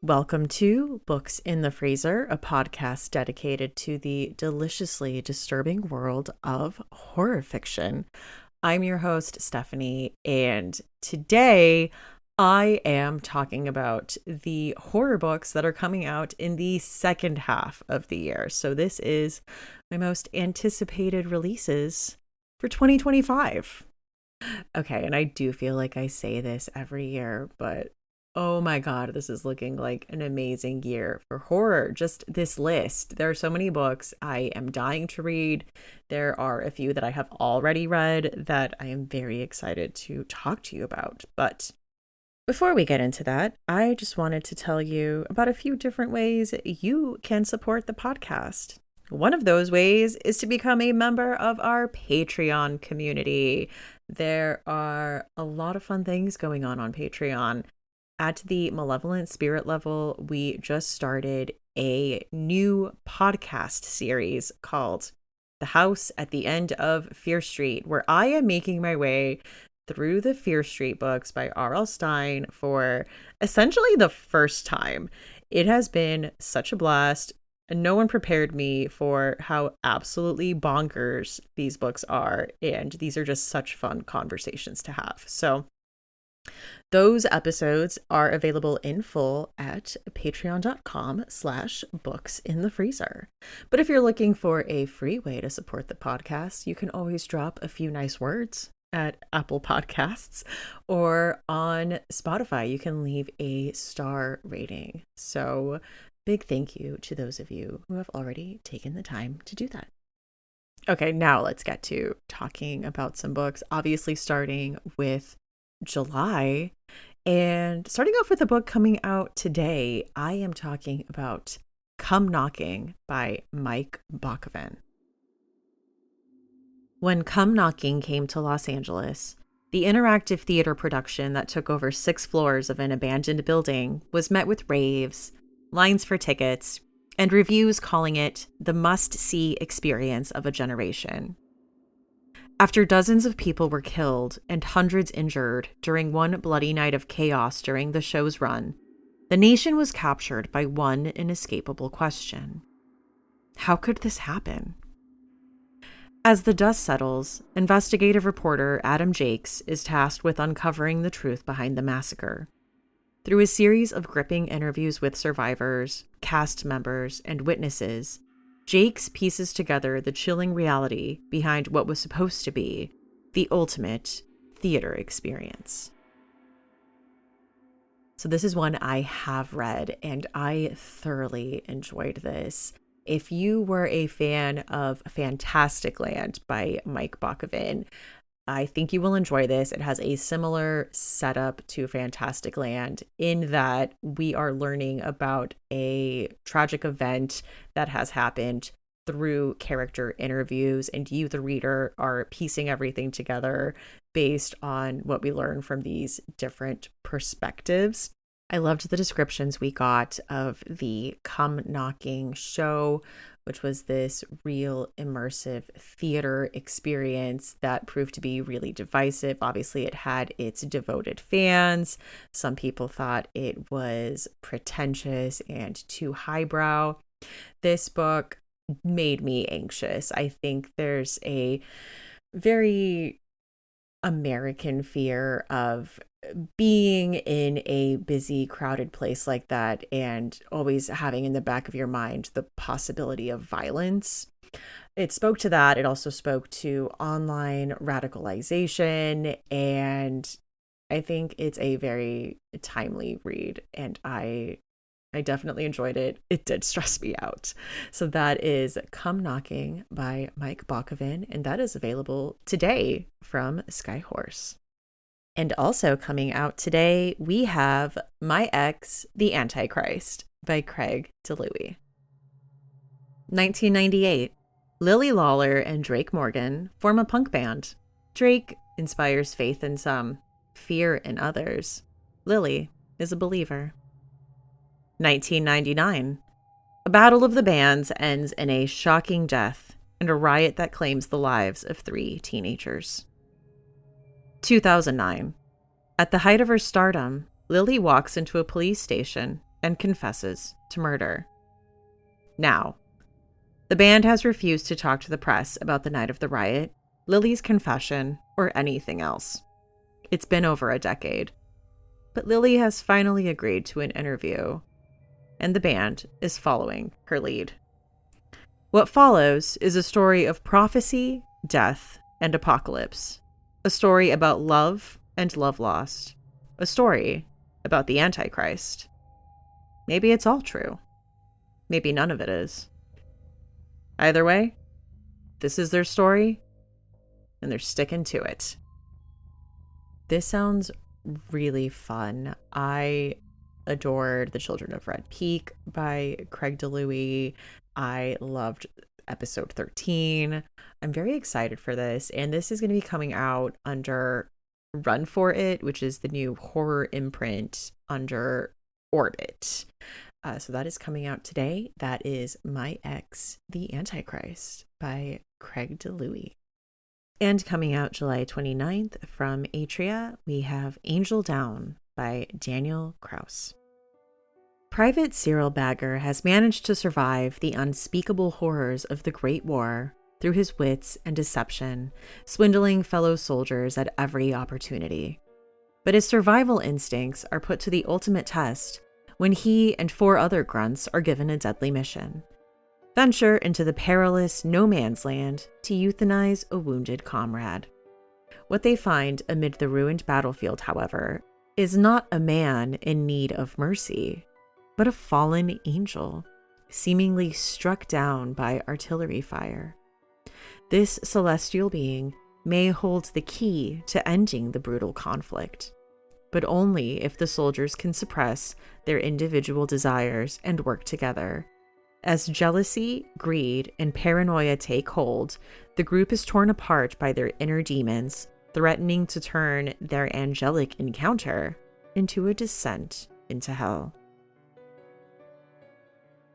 Welcome to Books in the Freezer, a podcast dedicated to the deliciously disturbing world of horror fiction. I'm your host, Stephanie, and today I am talking about the horror books that are coming out in the second half of the year. So this is my most anticipated releases for 2025. Okay, and I do feel like I say this every year, but oh my God, this is looking like an amazing year for horror. Just this list. There are so many books I am dying to read. There are a few that I have already read that I am very excited to talk to you about. But before we get into that, I just wanted to tell you about a few different ways you can support the podcast. One of those ways is to become a member of our Patreon community. There are a lot of fun things going on Patreon. At the Malevolent Spirit level, we just started a new podcast series called The House at the End of Fear Street, where I am making my way through the Fear Street books by R.L. Stine for essentially the first time. It has been such a blast. No one prepared me for how absolutely bonkers these books are, and these are just such fun conversations to have. So those episodes are available in full at patreon.com/booksinthefreezer. But if you're looking for a free way to support the podcast, you can always drop a few nice words at Apple Podcasts, or on Spotify, you can leave a star rating. So big thank you to those of you who have already taken the time to do that. Okay, now let's get to talking about some books, obviously starting with July. And starting off with a book coming out today, I am talking about Come Knocking by Mike Bakoven. When Come Knocking came to Los Angeles, the interactive theater production that took over 6 floors of an abandoned building was met with raves, lines for tickets, and reviews calling it the must-see experience of a generation. After dozens of people were killed and hundreds injured during one bloody night of chaos during the show's run, the nation was captured by one inescapable question. How could this happen? As the dust settles, investigative reporter Adam Jakes is tasked with uncovering the truth behind the massacre. Through a series of gripping interviews with survivors, cast members, and witnesses, Jakes pieces together the chilling reality behind what was supposed to be the ultimate theater experience. So this is one I have read, and I thoroughly enjoyed this. If you were a fan of Fantasticland by Mike Bakoven, I think you will enjoy this. It has a similar setup to Fantasticland in that we are learning about a tragic event that has happened through character interviews, and you, the reader, are piecing everything together based on what we learn from these different perspectives. I loved the descriptions we got of the Come Knocking show, which was this real immersive theater experience that proved to be really divisive. Obviously, it had its devoted fans. Some people thought it was pretentious and too highbrow. This book made me anxious. I think there's a very American fear of being in a busy, crowded place like that and always having in the back of your mind the possibility of violence. It spoke to that. It also spoke to online radicalization, and I think it's a very timely read, and I definitely enjoyed it. It did stress me out. So that is Come Knocking by Mike Bakoven, and that is available today from Skyhorse. And also coming out today, we have My Ex, the Antichrist by Craig DeLuey. 1998. Lily Lawler and Drake Morgan form a punk band. Drake inspires faith in some, fear in others. Lily is a believer. 1999. A battle of the bands ends in a shocking death and a riot that claims the lives of 3 teenagers. 2009. At the height of her stardom, Lily walks into a police station and confesses to murder. Now, the band has refused to talk to the press about the night of the riot, Lily's confession, or anything else. It's been over a decade. But Lily has finally agreed to an interview, and the band is following her lead. What follows is a story of prophecy, death, and apocalypse. A story about love and love lost. A story about the Antichrist. Maybe it's all true. Maybe none of it is. Either way, this is their story, and they're sticking to it. This sounds really fun. I adored The Children of Red Peak by Craig DeLuey. I loved episode 13. I'm very excited for this, and this is going to be coming out under Run For It, which is the new horror imprint under Orbit. So that is coming out today. That is My Ex, the Antichrist by Craig DeLuey. And coming out July 29th from Atria, we have Angel Down by Daniel Kraus. Private Cyril Bagger has managed to survive the unspeakable horrors of the Great War through his wits and deception, swindling fellow soldiers at every opportunity. But his survival instincts are put to the ultimate test when he and 4 other grunts are given a deadly mission. Venture into the perilous no man's land to euthanize a wounded comrade. What they find amid the ruined battlefield, however, is not a man in need of mercy, but a fallen angel, seemingly struck down by artillery fire. This celestial being may hold the key to ending the brutal conflict, but only if the soldiers can suppress their individual desires and work together. As jealousy, greed, and paranoia take hold, the group is torn apart by their inner demons, threatening to turn their angelic encounter into a descent into hell.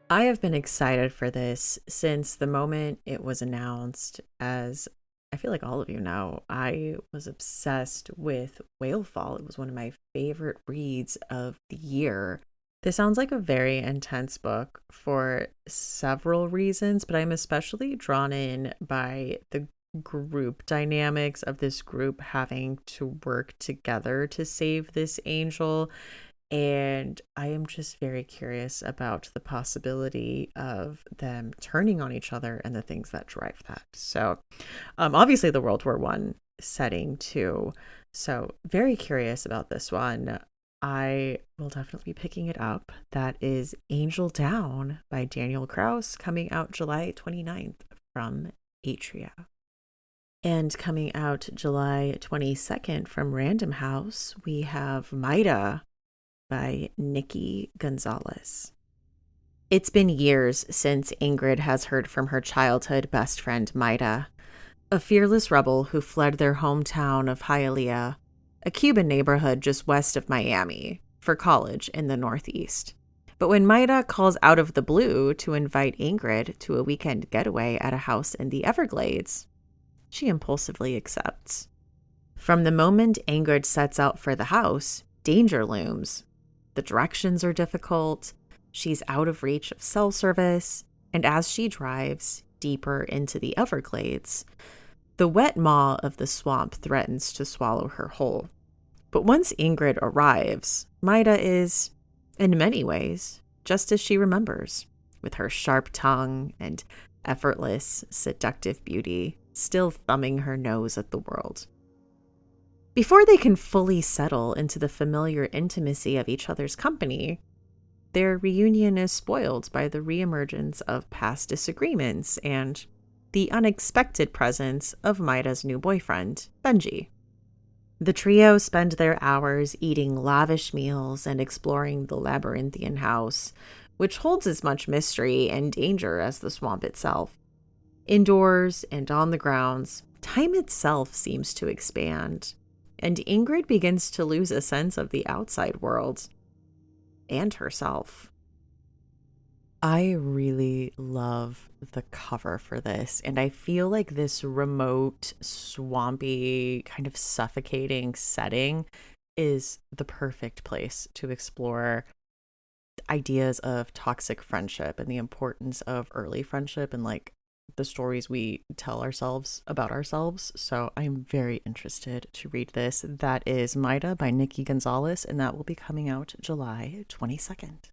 I have been excited for this since the moment it was announced. As I feel like all of you know, I was obsessed with Whalefall. It was one of my favorite reads of the year. This sounds like a very intense book for several reasons, but I'm especially drawn in by the group dynamics of this group having to work together to save this angel. And I am just very curious about the possibility of them turning on each other and the things that drive that. So obviously the World War I setting too. So very curious about this one. I will definitely be picking it up. That is Angel Down by Daniel Kraus, coming out July 29th from Atria. And coming out July 22nd from Random House, we have Maida by Nikki Gonzalez. It's been years since Ingrid has heard from her childhood best friend Maida, a fearless rebel who fled their hometown of Hialeah, a Cuban neighborhood just west of Miami, for college in the Northeast. But when Maida calls out of the blue to invite Ingrid to a weekend getaway at a house in the Everglades, she impulsively accepts. From the moment Ingrid sets out for the house, danger looms. The directions are difficult, she's out of reach of cell service, and as she drives deeper into the Everglades, the wet maw of the swamp threatens to swallow her whole. But once Ingrid arrives, Maida is, in many ways, just as she remembers, with her sharp tongue and effortless, seductive beauty, still thumbing her nose at the world. Before they can fully settle into the familiar intimacy of each other's company, their reunion is spoiled by the reemergence of past disagreements and the unexpected presence of Maida's new boyfriend, Benji. The trio spend their hours eating lavish meals and exploring the labyrinthian house, which holds as much mystery and danger as the swamp itself. Indoors and on the grounds, time itself seems to expand, and Ingrid begins to lose a sense of the outside world and herself. I really love the cover for this, and I feel like this remote, swampy, kind of suffocating setting is the perfect place to explore ideas of toxic friendship and the importance of early friendship and like the stories we tell ourselves about ourselves. So I'm very interested to read this. That is Maida by Nikki Gonzalez, and that will be coming out July 22nd.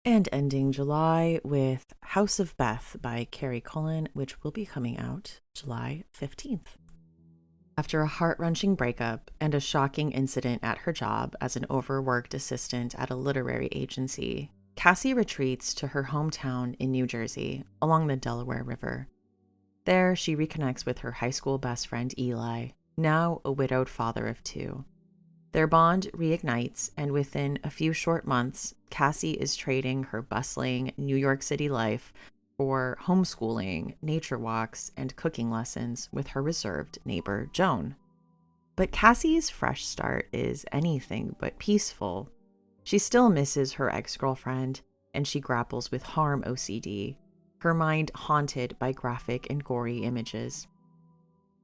And ending July with House of Beth by Carrie Cullen, which will be coming out July 15th. After a heart-wrenching breakup and a shocking incident at her job as an overworked assistant at a literary agency, Cassie retreats to her hometown in New Jersey along the Delaware River. There, she reconnects with her high school best friend Eli, now a widowed father of two. Their bond reignites, and within a few short months, Cassie is trading her bustling New York City life for homeschooling, nature walks, and cooking lessons with her reserved neighbor, Joan. But Cassie's fresh start is anything but peaceful. She still misses her ex-girlfriend, and she grapples with harm OCD, her mind haunted by graphic and gory images.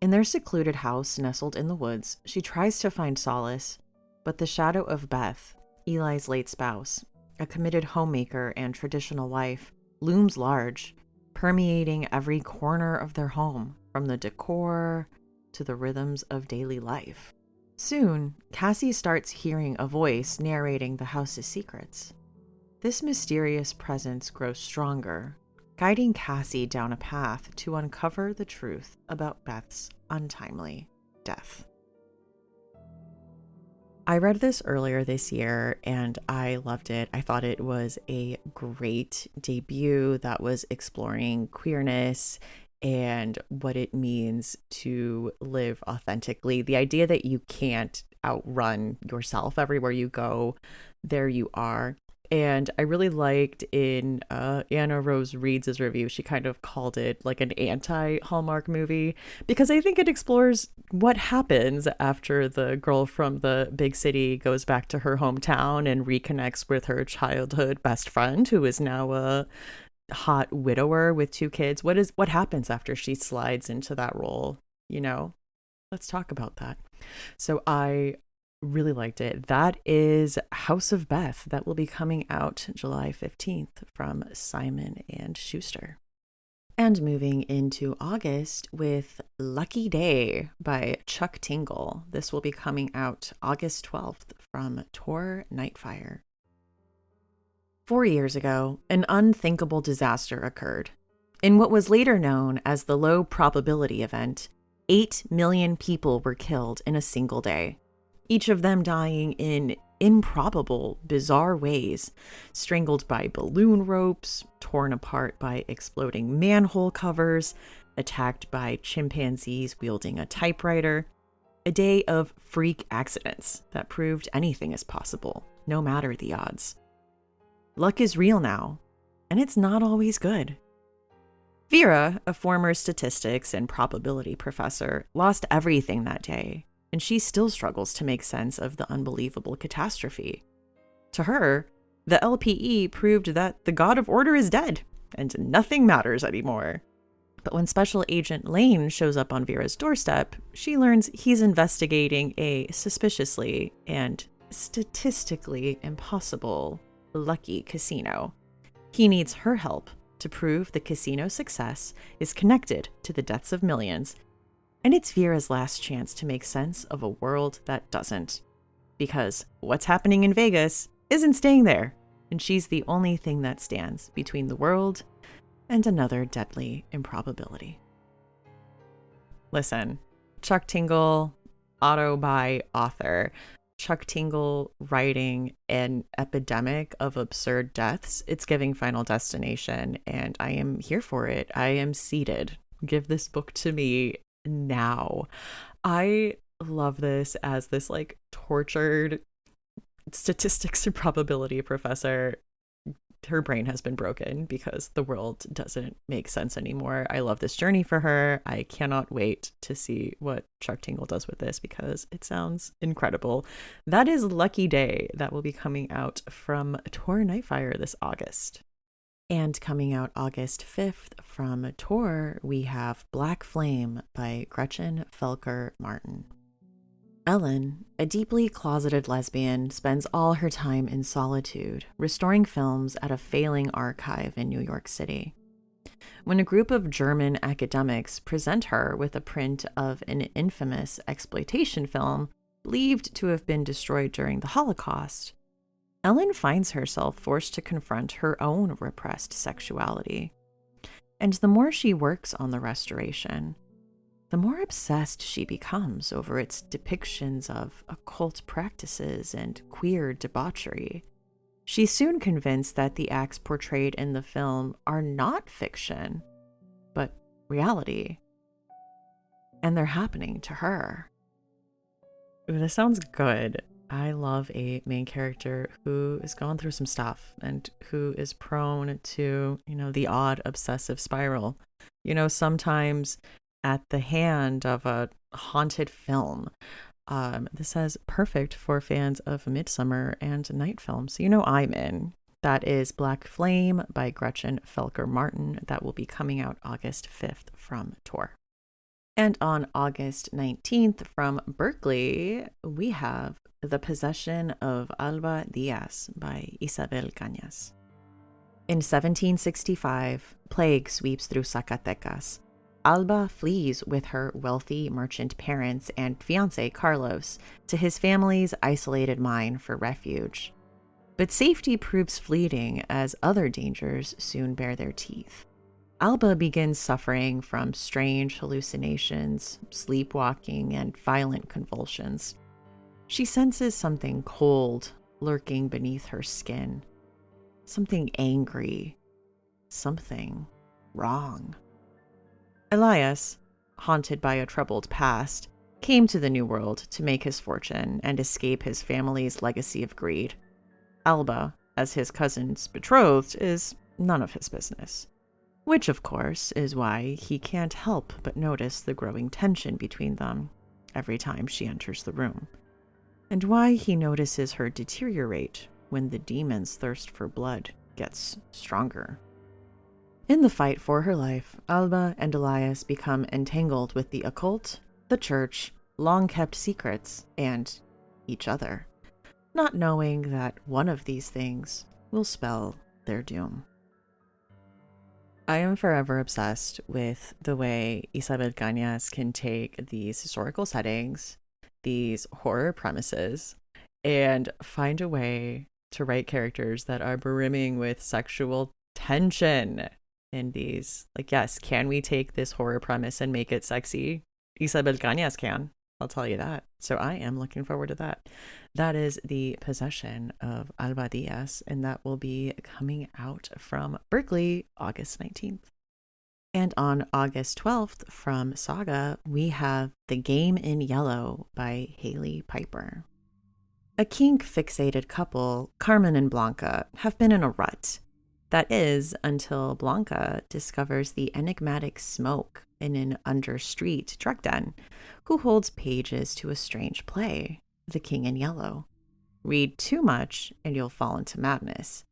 In their secluded house nestled in the woods, she tries to find solace, but the shadow of Beth, Eli's late spouse, a committed homemaker and traditional wife, looms large, permeating every corner of their home, from the decor to the rhythms of daily life. Soon, Cassie starts hearing a voice narrating the house's secrets. This mysterious presence grows stronger, guiding Cassie down a path to uncover the truth about Beth's untimely death. I read this earlier this year and I loved it. I thought it was a great debut that was exploring queerness and what it means to live authentically. The idea that you can't outrun yourself everywhere you go, there you are. And I really liked in Anna Rose Reed's review, she kind of called it like an anti-Hallmark movie, because I think it explores what happens after the girl from the big city goes back to her hometown and reconnects with her childhood best friend, who is now a hot widower with two kids. What happens after she slides into that role? You know, let's talk about that. So I really liked it. That is House of Beth. That will be coming out July 15th from Simon & Schuster. And moving into August with Lucky Day by Chuck Tingle. This will be coming out August 12th from Tor Nightfire. 4 years ago, an unthinkable disaster occurred. In what was later known as the low probability event, 8 million people were killed in a single day, each of them dying in improbable, bizarre ways, strangled by balloon ropes, torn apart by exploding manhole covers, attacked by chimpanzees wielding a typewriter. A day of freak accidents that proved anything is possible, no matter the odds. Luck is real now, and it's not always good. Vera, a former statistics and probability professor, lost everything that day, and she still struggles to make sense of the unbelievable catastrophe. To her, the LPE proved that the god of order is dead, and nothing matters anymore. But when Special Agent Lane shows up on Vera's doorstep, she learns he's investigating a suspiciously and statistically impossible lucky casino. He needs her help to prove the casino's success is connected to the deaths of millions, and it's Vera's last chance to make sense of a world that doesn't. Because what's happening in Vegas isn't staying there, and she's the only thing that stands between the world and another deadly improbability. Listen, Chuck Tingle, auto by author. Chuck Tingle writing an epidemic of absurd deaths. It's giving Final Destination, and I am here for it. I am seated. Give this book to me now. I love this as this like tortured statistics and probability professor. Her brain has been broken because the world doesn't make sense anymore. I love this journey for her. I cannot wait to see what Chuck Tingle does with this because it sounds incredible. That is Lucky Day. That will be coming out from Tor Nightfire this August. And coming out August 5th from Tor, we have Black Flame by Gretchen Felker Martin. Ellen, a deeply closeted lesbian, spends all her time in solitude, restoring films at a failing archive in New York City. When a group of German academics present her with a print of an infamous exploitation film believed to have been destroyed during the Holocaust, Ellen finds herself forced to confront her own repressed sexuality. And the more she works on the restoration, the more obsessed she becomes over its depictions of occult practices and queer debauchery. She's soon convinced that the acts portrayed in the film are not fiction, but reality. And they're happening to her. Ooh, this sounds good. I love a main character who has gone through some stuff and who is prone to, the odd obsessive spiral. Sometimes at the hand of a haunted film. This says perfect for fans of Midsummer and night films. So I'm in. That is Black Flame by Gretchen Felker Martin. That will be coming out August 5th from Tor. And on August 19th from Berkeley, we have The Possession of Alba Diaz by Isabel Cañas. In 1765, plague sweeps through Zacatecas. Alba flees with her wealthy merchant parents and fiancé Carlos to his family's isolated mine for refuge. But safety proves fleeting as other dangers soon bear their teeth. Alba begins suffering from strange hallucinations, sleepwalking, and violent convulsions. She senses something cold lurking beneath her skin, something angry, something wrong. Elias, haunted by a troubled past, came to the New World to make his fortune and escape his family's legacy of greed. Alba, as his cousin's betrothed, is none of his business. Which, of course, is why he can't help but notice the growing tension between them every time she enters the room, and why he notices her deteriorate when the demon's thirst for blood gets stronger. In the fight for her life, Alba and Elias become entangled with the occult, the church, long-kept secrets, and each other, not knowing that one of these things will spell their doom. I am forever obsessed with the way Isabel Cañas can take these historical settings, these horror premises, and find a way to write characters that are brimming with sexual tension in these. Yes, can we take this horror premise and make it sexy? Isabel Cañas can. I'll tell you that. So I am looking forward to that. That is The Possession of Alba Diaz, and that will be coming out from Berkeley August 19th. And on August 12th from Saga, we have The Game in Yellow by Hailey Piper. A kink-fixated couple, Carmen and Blanca, have been in a rut. That is, until Blanca discovers the enigmatic Smoke in an understreet drug den, who holds pages to a strange play, The King in Yellow. Read too much and you'll fall into madness.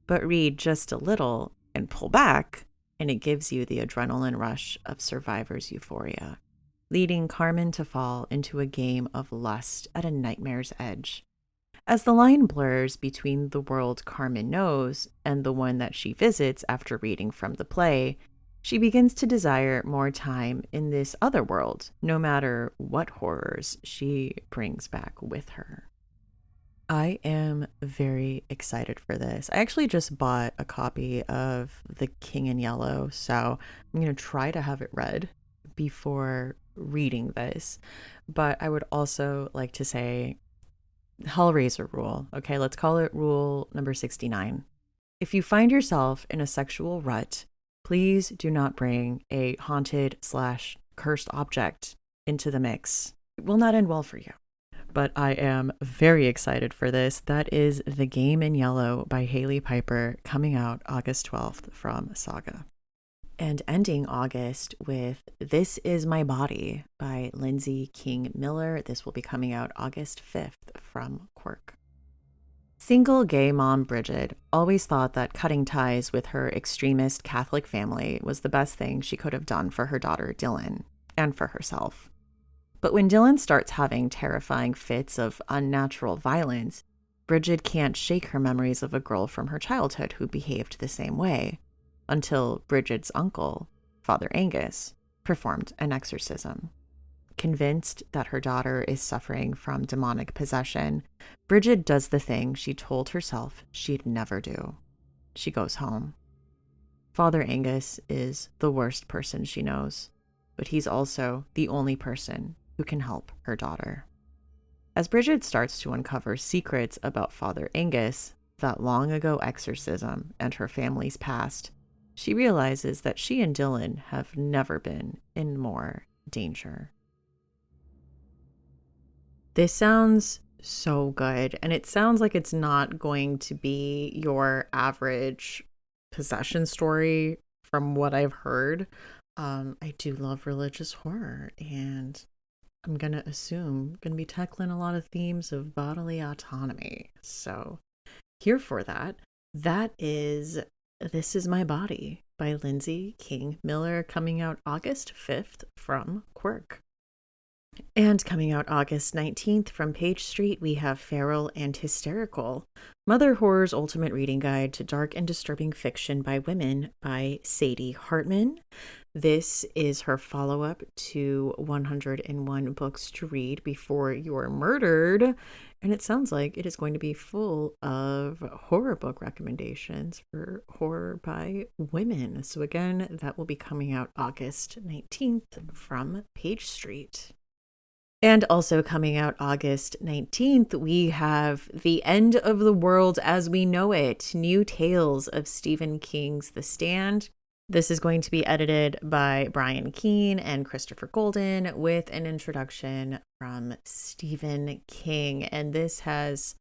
But read just a little and pull back, and it gives you the adrenaline rush of survivor's euphoria, leading Carmen to fall into a game of lust at a nightmare's edge. As the line blurs between the world Carmen knows and the one that she visits after reading from the play, she begins to desire more time in this other world, no matter what horrors she brings back with her. I am very excited for this. I actually just bought a copy of The King in Yellow, so I'm going to try to have it read before reading this. But I would also like to say Hellraiser rule. Okay, let's call it rule number 69. If you find yourself in a sexual rut, please do not bring a haunted/cursed object into the mix. It will not end well for you. But I am very excited for this. That is The Game in Yellow by Hailey Piper, coming out August 12th from Saga. And ending August with This Is My Body by Lindsay King Miller. This will be coming out August 5th from Quirk. Single gay mom Bridget always thought that cutting ties with her extremist Catholic family was the best thing she could have done for her daughter Dylan and for herself. But when Dylan starts having terrifying fits of unnatural violence, Bridget can't shake her memories of a girl from her childhood who behaved the same way, until Bridget's uncle, Father Angus, performed an exorcism. Convinced that her daughter is suffering from demonic possession, Bridget does the thing she told herself she'd never do. She goes home. Father Angus is the worst person she knows, but he's also the only person who can help her daughter. As Bridget starts to uncover secrets about Father Angus, that long ago exorcism, and her family's past, she realizes that she and Dylan have never been in more danger. This sounds so good, and it sounds like it's not going to be your average possession story from what I've heard. I do love religious horror, and I'm going to assume going to be tackling a lot of themes of bodily autonomy. So here for that. That is This Is My Body by Lindsay King Miller, coming out August 5th from Quirk. And coming out August 19th from Page Street, we have Feral and Hysterical, Mother Horror's Ultimate Reading Guide to Dark and Disturbing Fiction by Women by Sadie Hartman. This is her follow-up to 101 Books to Read Before You're Murdered, and it sounds like it is going to be full of horror book recommendations for horror by women. So again, that will be coming out August 19th from Page Street. And also coming out August 19th, we have The End of the World as We Know It, New Tales of Stephen King's The Stand. This is going to be edited by Brian Keene and Christopher Golden with an introduction from Stephen King. And this has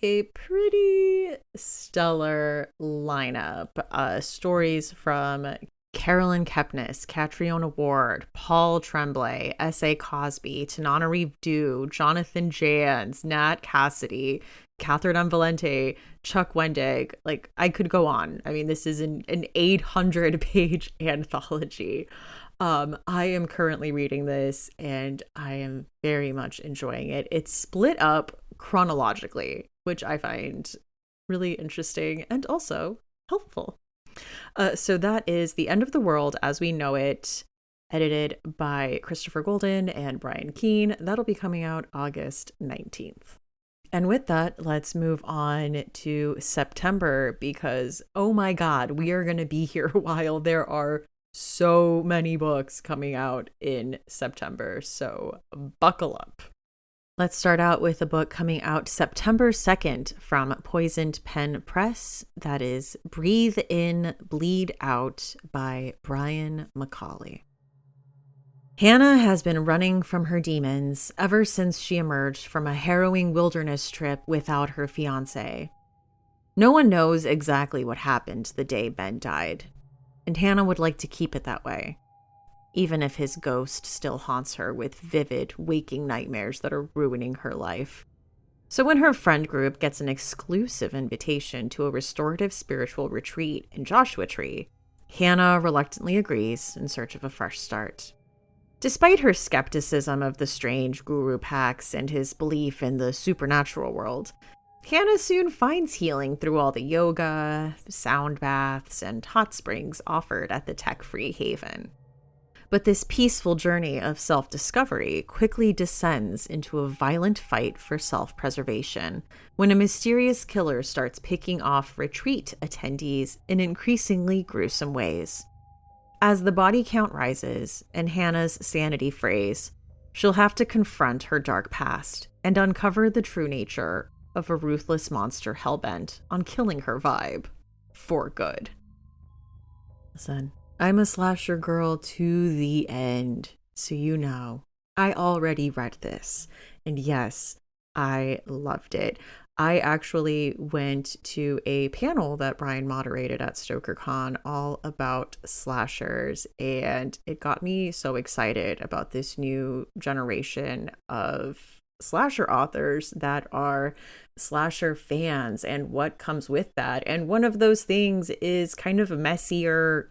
a pretty stellar lineup. Stories from Carolyn Kepnes, Catriona Ward, Paul Tremblay, S.A. Cosby, Tananarive Due, Jonathan Janz, Nat Cassidy, Catherine M. Valente, Chuck Wendig. Like, I could go on. I mean, this is an 800-page anthology. I am currently reading this, and I am very much enjoying it. It's split up chronologically, which I find really interesting and also helpful. So that is The End of the World as We Know It, edited by Christopher Golden and Brian Keene. That'll be coming out August 19th. And with that, let's move on to September, because, oh my God, we are going to be here a while. There are so many books coming out in September, so buckle up. Let's start out with a book coming out September 2nd from Poisoned Pen Press. That is Breathe In, Bleed Out by Brian McCauley. Hannah has been running from her demons ever since she emerged from a harrowing wilderness trip without her fiancé. No one knows exactly what happened the day Ben died, and Hannah would like to keep it that way, even if his ghost still haunts her with vivid, waking nightmares that are ruining her life. So when her friend group gets an exclusive invitation to a restorative spiritual retreat in Joshua Tree, Hannah reluctantly agrees in search of a fresh start. Despite her skepticism of the strange guru packs and his belief in the supernatural world, Hannah soon finds healing through all the yoga, sound baths, and hot springs offered at the tech-free haven. But this peaceful journey of self-discovery quickly descends into a violent fight for self-preservation when a mysterious killer starts picking off retreat attendees in increasingly gruesome ways. As the body count rises and Hannah's sanity frays, she'll have to confront her dark past and uncover the true nature of a ruthless monster hellbent on killing her vibe for good. Listen, I'm a slasher girl to the end, so you know, I already read this, and yes, I loved it. I actually went to a panel that Brian moderated at StokerCon all about slashers, and it got me so excited about this new generation of slasher authors that are slasher fans and what comes with that. And one of those things is kind of a messier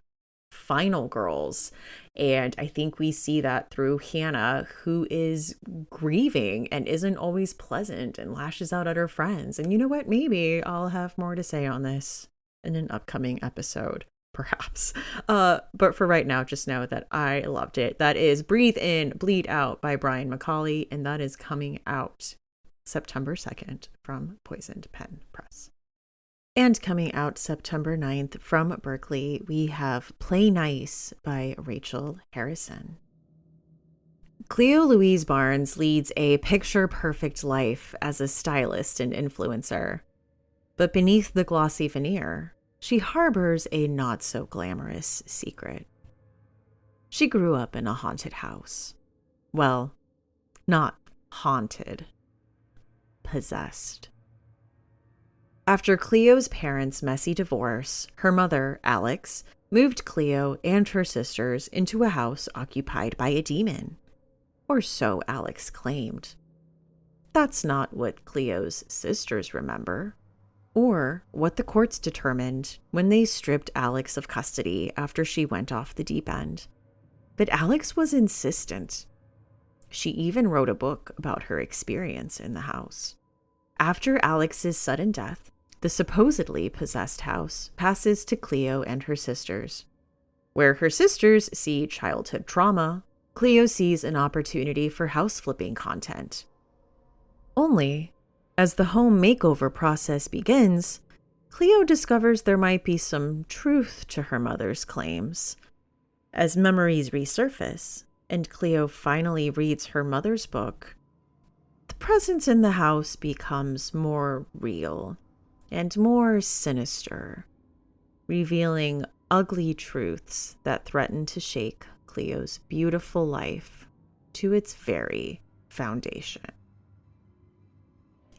final girls. And I think we see that through Hannah, who is grieving and isn't always pleasant and lashes out at her friends. And you know what? Maybe I'll have more to say on this in an upcoming episode, perhaps. But for right now, just know that I loved it. That is Breathe In, Bleed Out by Brian Macaulay, and that is coming out September 2nd from Poisoned Pen Press. And coming out September 9th from Berkley, we have Play Nice by Rachel Harrison. Cleo Louise Barnes leads a picture-perfect life as a stylist and influencer. But beneath the glossy veneer, she harbors a not-so-glamorous secret. She grew up in a haunted house. Well, not haunted. Possessed. After Cleo's parents' messy divorce, her mother, Alex, moved Cleo and her sisters into a house occupied by a demon. Or so Alex claimed. That's not what Cleo's sisters remember, or what the courts determined when they stripped Alex of custody after she went off the deep end. But Alex was insistent. She even wrote a book about her experience in the house. After Alex's sudden death, the supposedly possessed house passes to Cleo and her sisters. Where her sisters see childhood trauma, Cleo sees an opportunity for house flipping content. Only, as the home makeover process begins, Cleo discovers there might be some truth to her mother's claims. As memories resurface, and Cleo finally reads her mother's book, the presence in the house becomes more real and more sinister, revealing ugly truths that threaten to shake Cleo's beautiful life to its very foundation.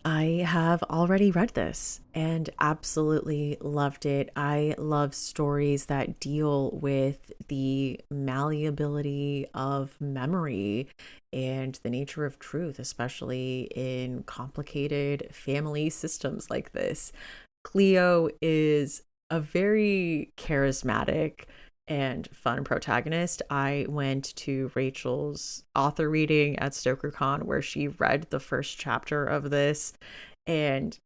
I have already read this and absolutely loved it. I love stories that deal with the malleability of memory and the nature of truth, especially in complicated family systems like this. Cleo is a very charismatic and fun protagonist. I went to Rachel's author reading at StokerCon where she read the first chapter of this, and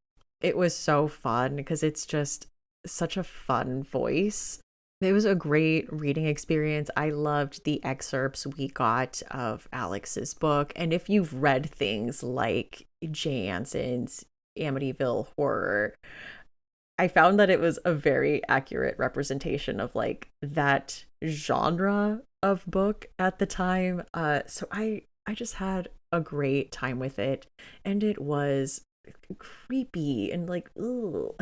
it was so fun because it's just such a fun voice. It was a great reading experience. I loved the excerpts we got of Alex's book, and if you've read things like Jay Anson's Amityville Horror, I found that it was a very accurate representation of like that genre of book at the time. So I just had a great time with it, and it was creepy and like, ooh.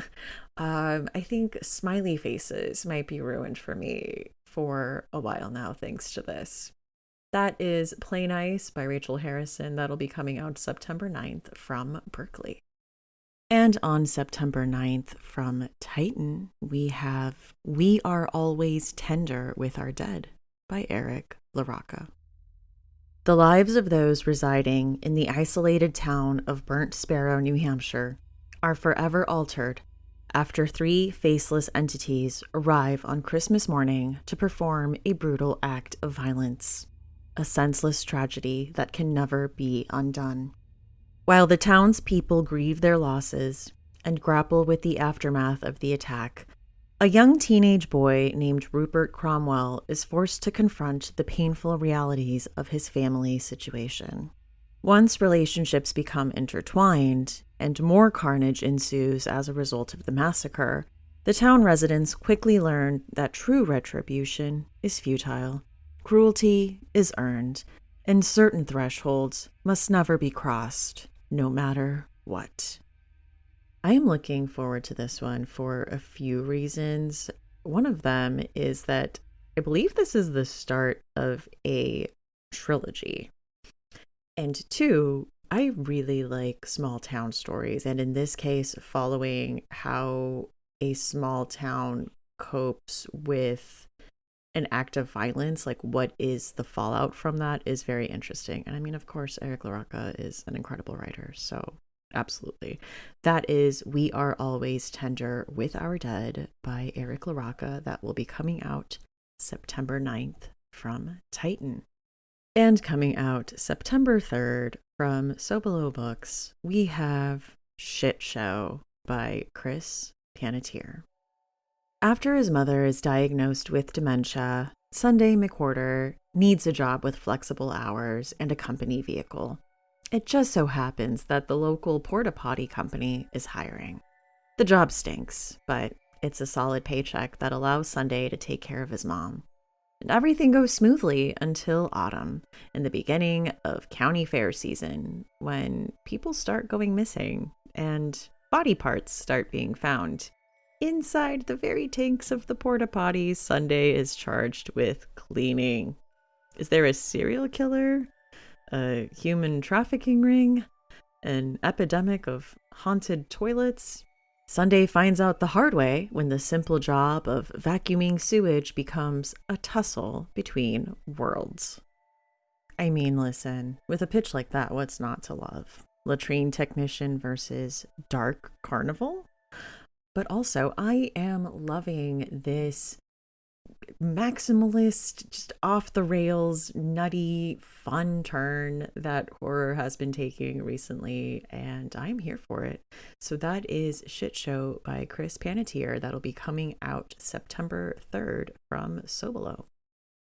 I think smiley faces might be ruined for me for a while now, thanks to this. That is Play Nice by Rachel Harrison. That'll be coming out September 9th from Berkley. And on September 9th from Titan, we have We Are Always Tender with Our Dead by Eric LaRocca. The lives of those residing in the isolated town of Burnt Sparrow, New Hampshire, are forever altered after 3 faceless entities arrive on Christmas morning to perform a brutal act of violence, a senseless tragedy that can never be undone. While the townspeople grieve their losses and grapple with the aftermath of the attack, a young teenage boy named Rupert Cromwell is forced to confront the painful realities of his family situation. Once relationships become intertwined and more carnage ensues as a result of the massacre, the town residents quickly learn that true retribution is futile, cruelty is earned, and certain thresholds must never be crossed, no matter what. I am looking forward to this one for a few reasons. One of them is that I believe this is the start of a trilogy. And 2, I really like small town stories. And in this case, following how a small town copes with an act of violence, like what is the fallout from that, is very interesting. And I mean, of course, Eric LaRocca is an incredible writer, so absolutely. That is We Are Always Tender with Our Dead by Eric LaRocca. That will be coming out September 9th from Titan. And coming out September 3rd from Sobolo Books, we have Shit Show by Chris Panettiere. After his mother is diagnosed with dementia, Sunday McWhorter needs a job with flexible hours and a company vehicle. It just so happens that the local porta potty company is hiring. The job stinks, but it's a solid paycheck that allows Sunday to take care of his mom. And everything goes smoothly until autumn, in the beginning of county fair season, when people start going missing and body parts start being found. Inside the very tanks of the porta potties, Sunday is charged with cleaning. Is there a serial killer? A human trafficking ring? An epidemic of haunted toilets? Sunday finds out the hard way when the simple job of vacuuming sewage becomes a tussle between worlds. I mean, listen, with a pitch like that, what's not to love? Latrine technician versus dark carnival? But also, I am loving this maximalist, just off the rails, nutty, fun turn that horror has been taking recently, and I'm here for it. So that is Shit Show by Chris Panettiere. That'll be coming out September 3rd from Sobolo.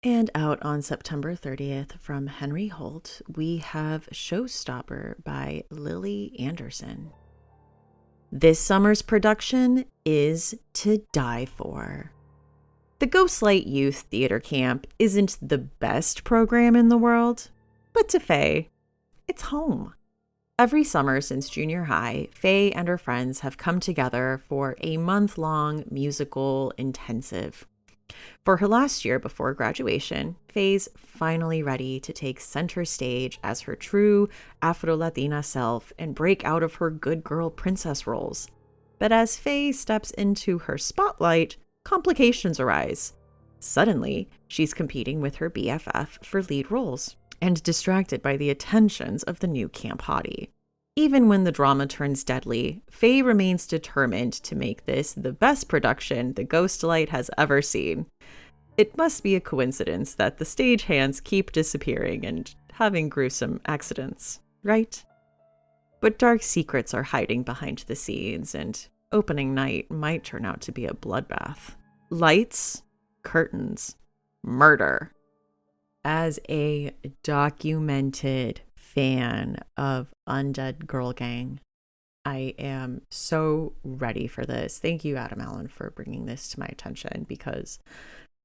And out on September 30th from Henry Holt, we have Showstopper by Lily Anderson. This summer's production is to die for. The Ghostlight Youth Theater Camp isn't the best program in the world, but to Faye, it's home. Every summer since junior high, Faye and her friends have come together for a month-long musical intensive. For her last year before graduation, Faye's finally ready to take center stage as her true Afro-Latina self and break out of her good girl princess roles. But as Faye steps into her spotlight, complications arise. Suddenly, she's competing with her BFF for lead roles and distracted by the attentions of the new camp hottie. Even when the drama turns deadly, Faye remains determined to make this the best production the Ghostlight has ever seen. It must be a coincidence that the stagehands keep disappearing and having gruesome accidents, right? But dark secrets are hiding behind the scenes, and opening night might turn out to be a bloodbath. Lights, curtains, murder. As a documented fan of Undead Girl Gang, I am so ready for this. Thank you, Adam Allen, for bringing this to my attention, because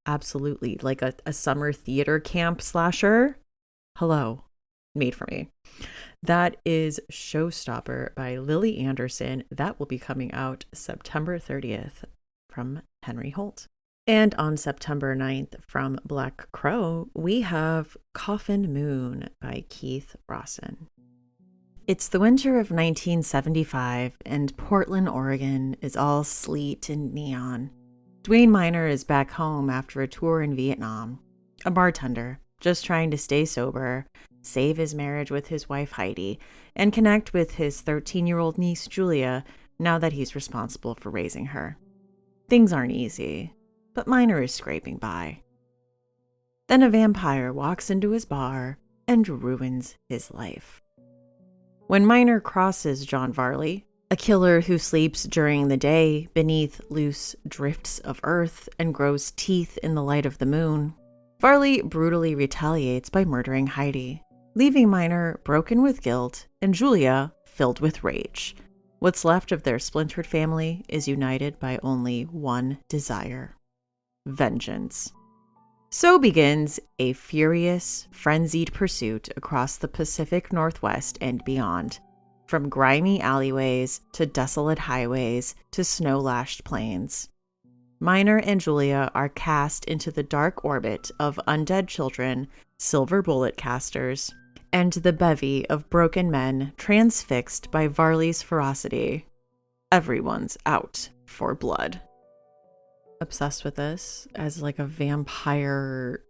absolutely, like a summer theater camp slasher, hello, made for me. That is Showstopper by Lily Anderson. That will be coming out September 30th from Henry Holt. And on September 9th from Black Crow, we have Coffin Moon by Keith Rawson. It's the winter of 1975, and Portland, Oregon is all sleet and neon. Dwayne Miner is back home after a tour in Vietnam, a bartender, just trying to stay sober, save his marriage with his wife Heidi, and connect with his 13-year-old niece Julia now that he's responsible for raising her. Things aren't easy, but Miner is scraping by. Then a vampire walks into his bar and ruins his life. When Miner crosses John Varley, a killer who sleeps during the day beneath loose drifts of earth and grows teeth in the light of the moon, Varley brutally retaliates by murdering Heidi, leaving Miner broken with guilt and Julia filled with rage. What's left of their splintered family is united by only one desire: vengeance. So begins a furious, frenzied pursuit across the Pacific Northwest and beyond, from grimy alleyways to desolate highways to snow-lashed plains. Miner and Julia are cast into the dark orbit of undead children, silver bullet casters, and the bevy of broken men transfixed by Varley's ferocity. Everyone's out for blood. Obsessed with this as like a vampire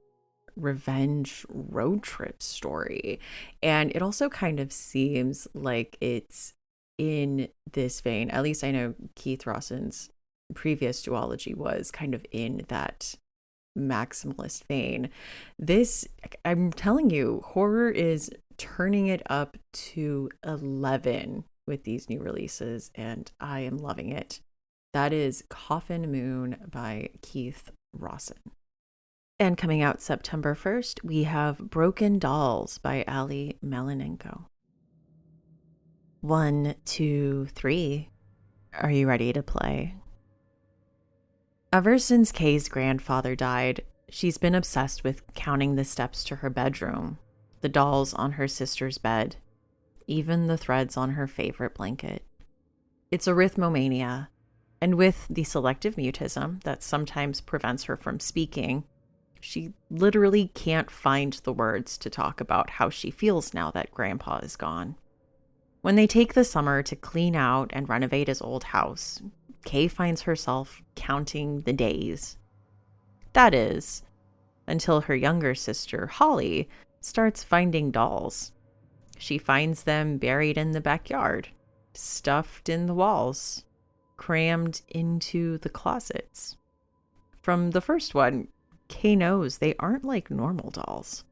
revenge road trip story. And it also kind of seems like it's in this vein. At least I know Keith Rawson's previous duology was kind of in that maximalist vein. This, I'm telling you, horror is turning it up to 11 with these new releases, and I am loving it. That is Coffin Moon by Keith Rawson. And coming out September 1st, we have Broken Dolls by Ali Melanenko. 1, 2, 3. Are you ready to play? Ever since Kay's grandfather died, she's been obsessed with counting the steps to her bedroom, the dolls on her sister's bed, even the threads on her favorite blanket. It's arithmomania, and with the selective mutism that sometimes prevents her from speaking, she literally can't find the words to talk about how she feels now that Grandpa is gone. When they take the summer to clean out and renovate his old house, Kay finds herself counting the days. That is, until her younger sister, Holly, starts finding dolls. She finds them buried in the backyard, stuffed in the walls, crammed into the closets. From the first one, Kay knows they aren't like normal dolls.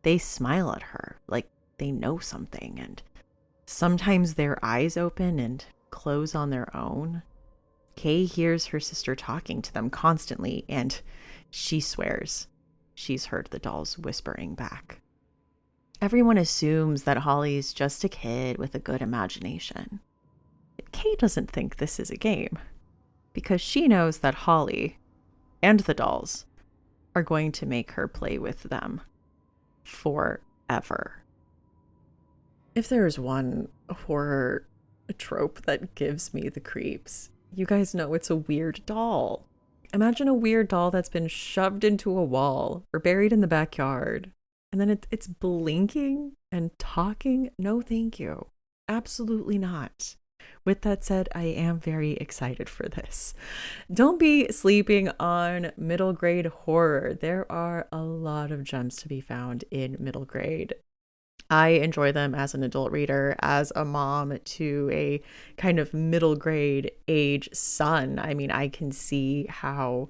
They smile at her like they know something, and sometimes their eyes open and close on their own. Kay hears her sister talking to them constantly, and she swears she's heard the dolls whispering back. Everyone assumes that Holly's just a kid with a good imagination. But Kay doesn't think this is a game, because she knows that Holly and the dolls are going to make her play with them forever. If there's one horror trope that gives me the creeps, you guys know it's a weird doll. Imagine a weird doll that's been shoved into a wall or buried in the backyard, and then it's blinking and talking. No, thank you. Absolutely not. With that said, I am very excited for this. Don't be sleeping on middle grade horror. There are a lot of gems to be found in middle grade. I enjoy them as an adult reader, as a mom to a kind of middle grade age son. I mean, I can see how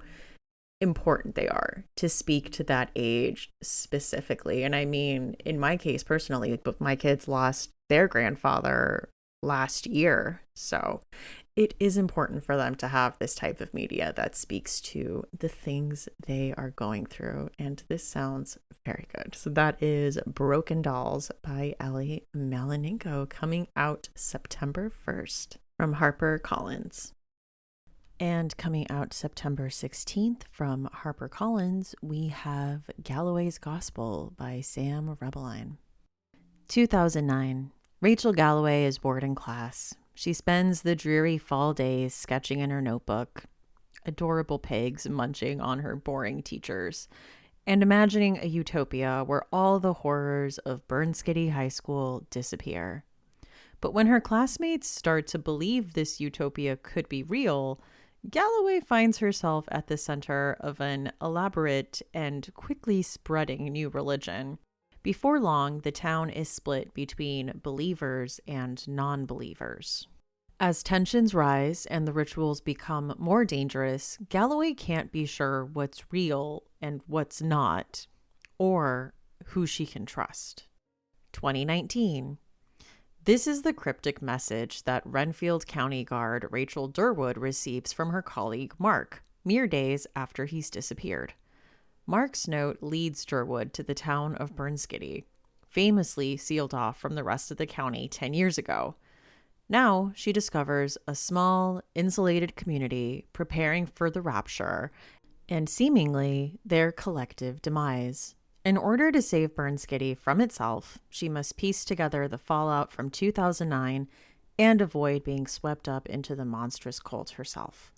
important they are to speak to that age specifically. And I mean, in my case personally, my kids lost their grandfather last year. So it is important for them to have this type of media that speaks to the things they are going through. And this sounds very good. So that is Broken Dolls by Ali Melanenko, coming out September 1st from HarperCollins. And coming out September 16th from HarperCollins, we have Galloway's Gospel by Sam Rebeline. 2009. Rachel Galloway is bored in class. She spends the dreary fall days sketching in her notebook, adorable pigs munching on her boring teachers, and imagining a utopia where all the horrors of Burnskiddy High School disappear. But when her classmates start to believe this utopia could be real, Galloway finds herself at the center of an elaborate and quickly spreading new religion. Before long, the town is split between believers and non-believers. As tensions rise and the rituals become more dangerous, Galloway can't be sure what's real and what's not, or who she can trust. 2019. This is the cryptic message that Renfield County Guard Rachel Durwood receives from her colleague Mark, mere days after he's disappeared. Mark's note leads Durwood to the town of Burnskiddy, famously sealed off from the rest of the county 10 years ago. Now she discovers a small, insulated community preparing for the rapture and seemingly their collective demise. In order to save Burnskiddy from itself, she must piece together the fallout from 2009 and avoid being swept up into the monstrous cult herself.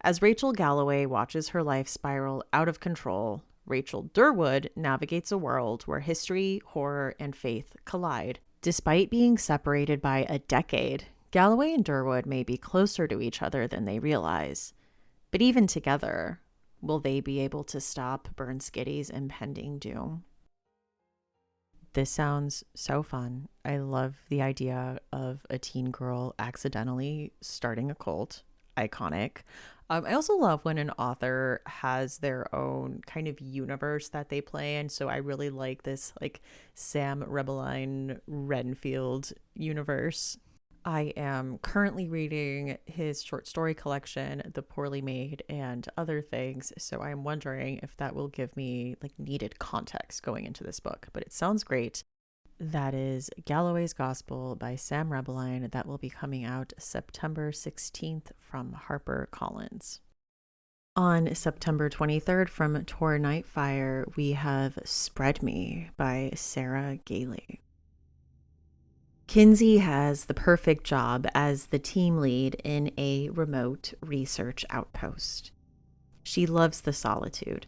As Rachel Galloway watches her life spiral out of control, Rachel Durwood navigates a world where history, horror, and faith collide. Despite being separated by a decade, Galloway and Durwood may be closer to each other than they realize. But even together, will they be able to stop Burnskiddy's impending doom? This sounds so fun. I love the idea of a teen girl accidentally starting a cult. Iconic. I also love when an author has their own kind of universe that they play in. So I really like this like Sam Rebeline Renfield universe. I am currently reading his short story collection, The Poorly Made and Other Things. So I'm wondering if that will give me like needed context going into this book. But it sounds great. That is Galloway's Gospel by Sam Rebeline. That will be coming out September 16th from HarperCollins. On September 23rd from Tor Nightfire, we have Spread Me by Sarah Gailey. Kinsey has the perfect job as the team lead in a remote research outpost. She loves the solitude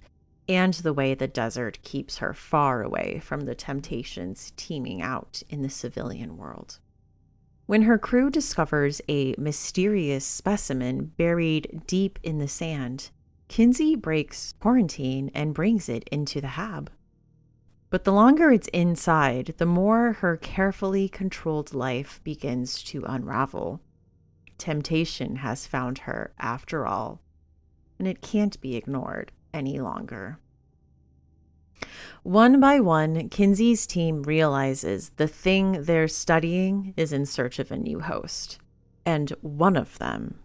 and the way the desert keeps her far away from the temptations teeming out in the civilian world. When her crew discovers a mysterious specimen buried deep in the sand, Kinsey breaks quarantine and brings it into the hab. But the longer it's inside, the more her carefully controlled life begins to unravel. Temptation has found her, after all, and it can't be ignored any longer. One by one, Kinsey's team realizes the thing they're studying is in search of a new host, and one of them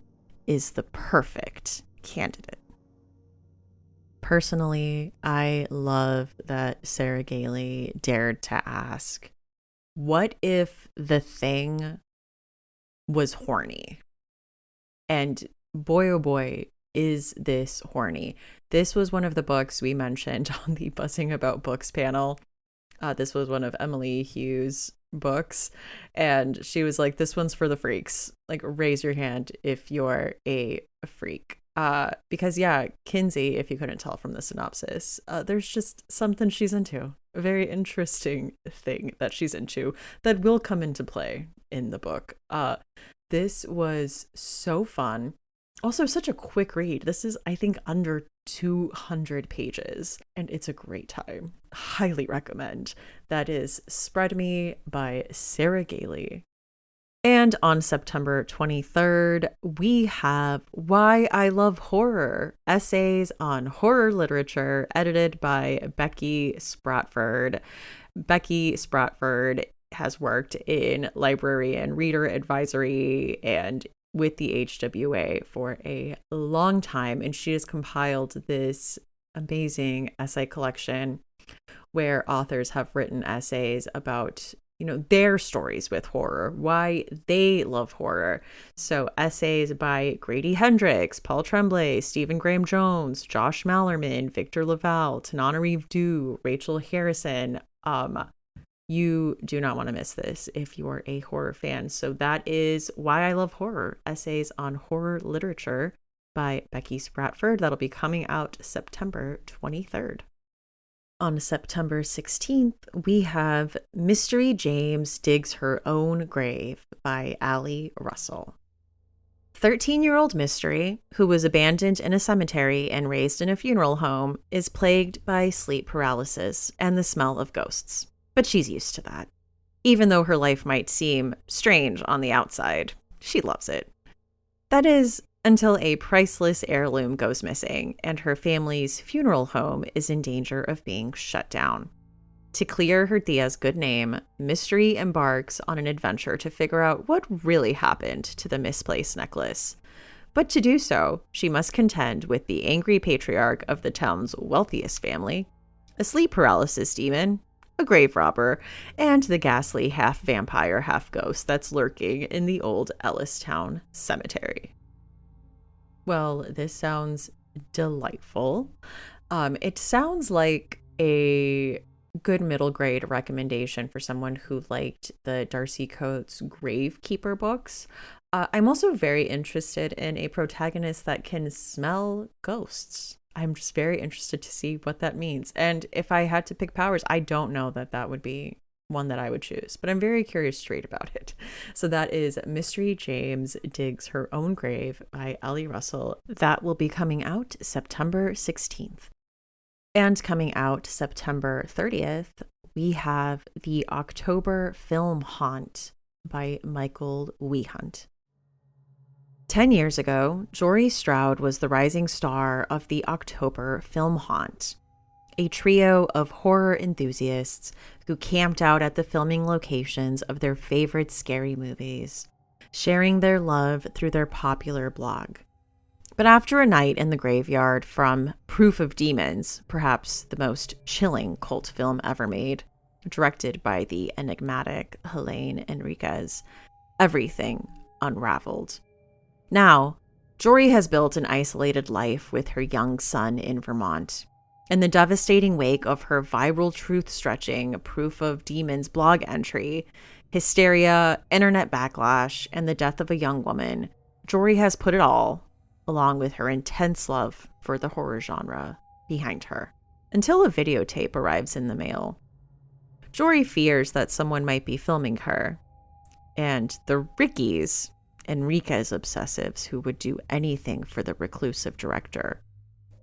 is the perfect candidate. Personally, I love that Sarah Gailey dared to ask, what if the thing was horny? And boy, oh boy, is this horny. This was one of the books we mentioned on the Buzzing About Books panel. This was one of Emily Hughes' books. And she was like, this one's for the freaks. Like, raise your hand if you're a freak. Because yeah, Kinsey, if you couldn't tell from the synopsis, there's just something she's into. A very interesting thing that she's into that will come into play in the book. This was so fun. Also, such a quick read. This is, I think, under 200 pages, and it's a great time. Highly recommend. That is Spread Me by Sarah Gailey. And on September 23rd, we have Why I Love Horror, essays on horror literature, edited by Becky Spratford. Becky Spratford has worked in library and reader advisory and with the HWA for a long time, and she has compiled this amazing essay collection where authors have written essays about, you know, their stories with horror, why they love horror. So essays by Grady Hendrix, Paul Tremblay, Stephen Graham Jones, Josh Mallerman, Victor LaValle, Tananarive Due, Rachel Harrison. You do not want to miss this if you are a horror fan. So that is Why I Love Horror, essays on horror literature by Becky Spratford. That'll be coming out September 23rd. On September 16th, we have Mystery James Digs Her Own Grave by Ali Russell. 13-year-old Mystery, who was abandoned in a cemetery and raised in a funeral home, is plagued by sleep paralysis and the smell of ghosts. But she's used to that. Even though her life might seem strange on the outside, she loves it. That is, until a priceless heirloom goes missing and her family's funeral home is in danger of being shut down. To clear her tia's good name, Mystery embarks on an adventure to figure out what really happened to the misplaced necklace. But to do so, she must contend with the angry patriarch of the town's wealthiest family, a sleep paralysis demon, a grave robber, and the ghastly half-vampire, half-ghost that's lurking in the old Ellistown cemetery. Well, this sounds delightful. It sounds like a good middle grade recommendation for someone who liked the Darcy Coates Gravekeeper books. I'm also very interested in a protagonist that can smell ghosts. I'm just very interested to see what that means. And if I had to pick powers, I don't know that that would be one that I would choose, but I'm very curious to read about it. So that is Mystery James Digs Her Own Grave by Ali Russell. That will be coming out September 16th. And coming out September 30th, we have The October Film Haunt by Michael Wehunt. 10 years ago, Jory Stroud was the rising star of the October Film Haunt, a trio of horror enthusiasts who camped out at the filming locations of their favorite scary movies, sharing their love through their popular blog. But after a night in the graveyard from Proof of Demons, perhaps the most chilling cult film ever made, directed by the enigmatic Helene Enriquez, everything unraveled. Now, Jory has built an isolated life with her young son in Vermont. In the devastating wake of her viral truth-stretching Proof of Demons blog entry, hysteria, internet backlash, and the death of a young woman, Jory has put it all, along with her intense love for the horror genre, behind her, until a videotape arrives in the mail. Jory fears that someone might be filming her, and the Rickies, Enriquez obsessives who would do anything for the reclusive director,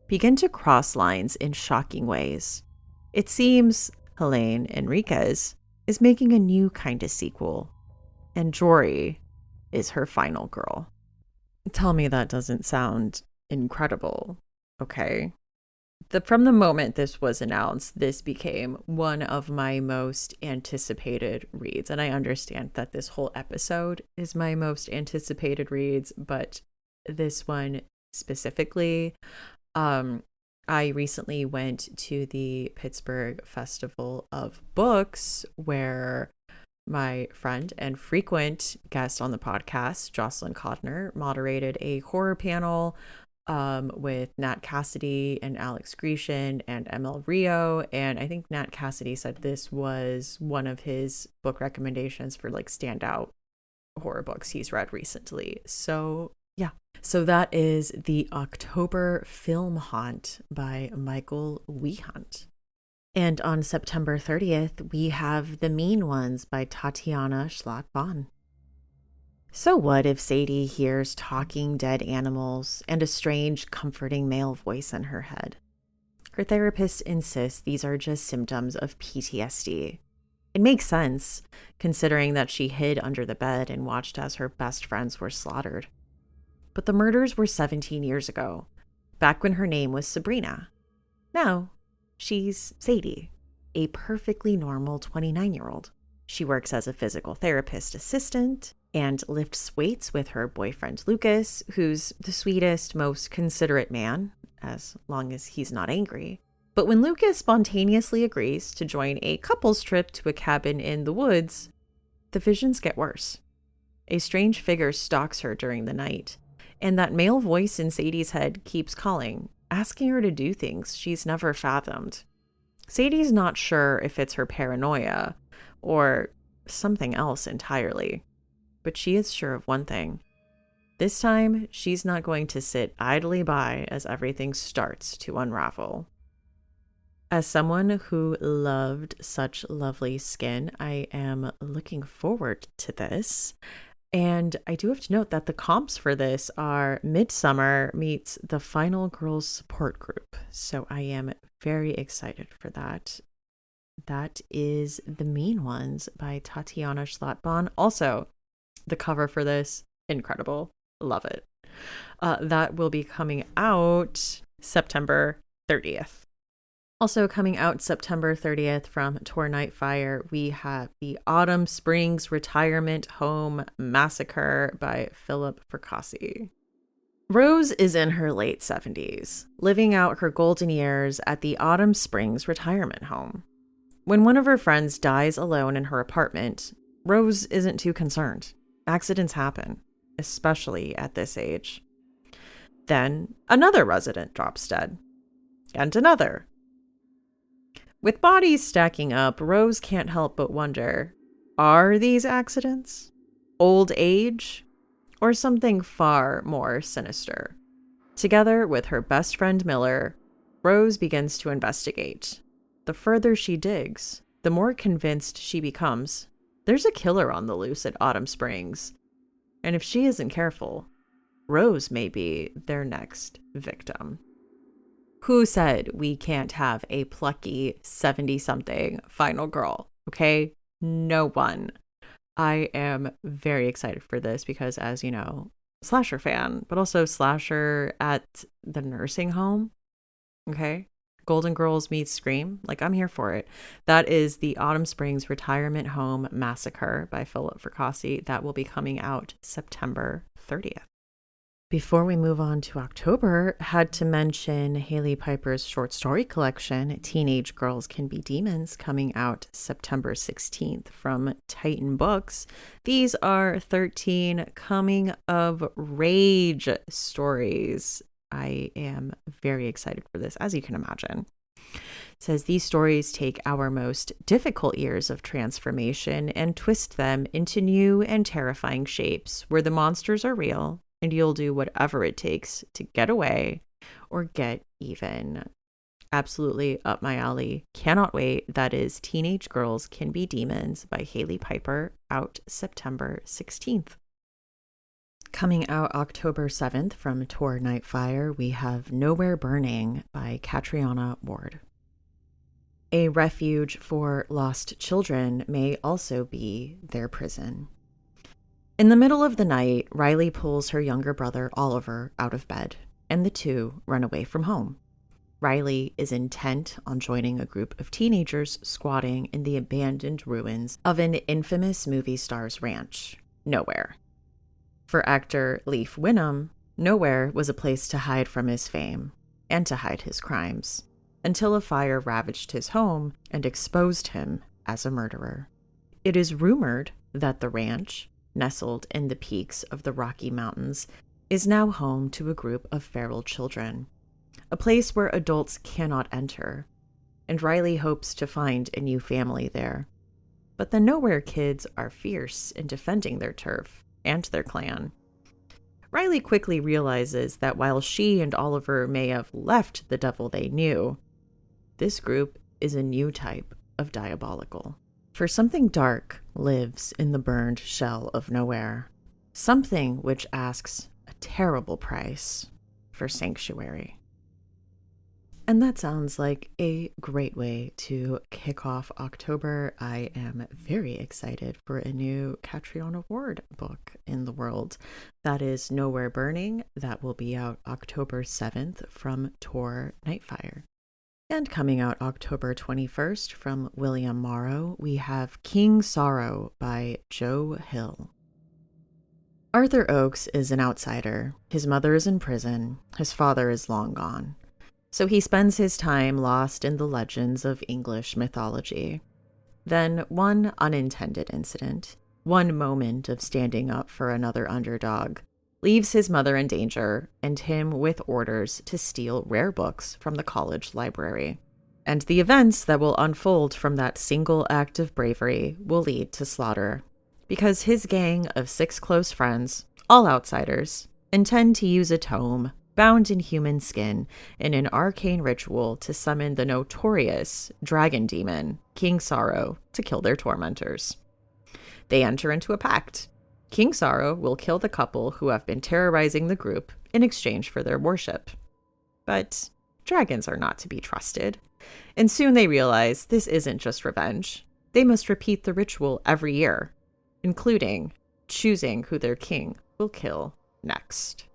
begin to cross lines in shocking ways. It seems Helene Enriquez is making a new kind of sequel, and Jory is her final girl. Tell me that doesn't sound incredible, okay? From the moment this was announced, this became one of my most anticipated reads. And I understand that this whole episode is my most anticipated reads, but this one specifically, I recently went to the Pittsburgh Festival of Books, where my friend and frequent guest on the podcast, Jocelyn Codner, moderated a horror panel with Nat Cassidy and Alex Grecian and ML Rio. And I think Nat Cassidy said this was one of his book recommendations for like standout horror books he's read recently. So yeah. So that is The October Film Haunt by Michael Wehunt. And on September 30th, we have The Mean Ones by Tatiana Schlatt-Bahn. So what if Sadie hears talking dead animals and a strange, comforting male voice in her head? Her therapist insists these are just symptoms of PTSD. It makes sense, considering that she hid under the bed and watched as her best friends were slaughtered. But the murders were 17 years ago, back when her name was Sabrina. Now, she's Sadie, a perfectly normal 29-year-old. She works as a physical therapist assistant and lifts weights with her boyfriend Lucas, who's the sweetest, most considerate man, as long as he's not angry. But when Lucas spontaneously agrees to join a couple's trip to a cabin in the woods, the visions get worse. A strange figure stalks her during the night, and that male voice in Sadie's head keeps calling, asking her to do things she's never fathomed. Sadie's not sure if it's her paranoia or something else entirely, but she is sure of one thing. This time, she's not going to sit idly by as everything starts to unravel. As someone who loved such lovely skin, I am looking forward to this. And I do have to note that the comps for this are Midsummer meets the Final Girls Support Group. So I am very excited for that. That is The Mean Ones by Tatiana Schlatt-Bahn. Also, the cover for this, incredible. Love it. That will be coming out September 30th. Also coming out September 30th from Tor Nightfire, we have The Autumn Springs Retirement Home Massacre by Philip Fracassi. Rose is in her late 70s, living out her golden years at the Autumn Springs Retirement Home. When one of her friends dies alone in her apartment, Rose isn't too concerned. Accidents happen, especially at this age. Then another resident drops dead, and another. With bodies stacking up, Rose can't help but wonder, are these accidents? Old age? Or something far more sinister? Together with her best friend Miller, Rose begins to investigate. The further she digs, the more convinced she becomes there's a killer on the loose at Autumn Springs. And if she isn't careful, Rose may be their next victim. Who said we can't have a plucky 70-something final girl? Okay? No one. I am very excited for this because, as you know, slasher fan, but also slasher at the nursing home. Okay. Golden Girls meets Scream. Like, I'm here for it. That is the Autumn Springs Retirement Home Massacre by Philip Fracassi. That will be coming out September 30th. Before we move on to October, had to mention Hailey Piper's short story collection, Teenage Girls Can Be Demons, coming out September 16th from Titan Books. These are 13 coming of rage stories. I am very excited for this, as you can imagine. It says these stories take our most difficult years of transformation and twist them into new and terrifying shapes where the monsters are real and you'll do whatever it takes to get away or get even. Absolutely up my alley. Cannot wait. That is Teenage Girls Can Be Demons by Hailey Piper, out September 16th. Coming out October 7th from Tor Nightfire, we have Nowhere Burning by Catriona Ward. A refuge for lost children may also be their prison. In the middle of the night, Riley pulls her younger brother Oliver out of bed, and the two run away from home. Riley is intent on joining a group of teenagers squatting in the abandoned ruins of an infamous movie star's ranch, Nowhere. For actor Leif Winham, Nowhere was a place to hide from his fame and to hide his crimes, until a fire ravaged his home and exposed him as a murderer. It is rumored that the ranch, nestled in the peaks of the Rocky Mountains, is now home to a group of feral children, a place where adults cannot enter, and Riley hopes to find a new family there. But the Nowhere kids are fierce in defending their turf and their clan. Riley quickly realizes that while she and Oliver may have left the devil they knew, this group is a new type of diabolical. For something dark lives in the burned shell of Nowhere, something which asks a terrible price for sanctuary. And that sounds like a great way to kick off October. I am very excited for a new Catriona Ward book in the world. That is Nowhere Burning. That will be out October 7th from Tor Nightfire. And coming out October 21st from William Morrow, we have King Sorrow by Joe Hill. Arthur Oakes is an outsider. His mother is in prison. His father is long gone. So he spends his time lost in the legends of English mythology. Then one unintended incident, one moment of standing up for another underdog, leaves his mother in danger and him with orders to steal rare books from the college library. And the events that will unfold from that single act of bravery will lead to slaughter, because his gang of 6 close friends, all outsiders, intend to use a tome bound in human skin in an arcane ritual to summon the notorious dragon demon, King Sorrow, to kill their tormentors. They enter into a pact. King Sorrow will kill the couple who have been terrorizing the group in exchange for their worship. But dragons are not to be trusted, and soon they realize this isn't just revenge. They must repeat the ritual every year, including choosing who their king will kill next.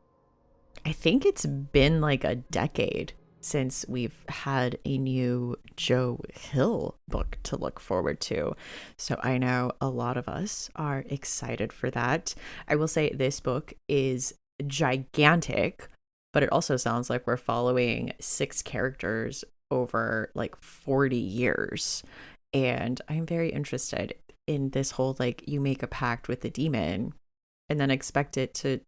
I think it's been like a decade since we've had a new Joe Hill book to look forward to. So I know a lot of us are excited for that. I will say this book is gigantic, but it also sounds like we're following 6 characters over like 40 years. And I'm very interested in this whole, like, you make a pact with the demon and then expect it to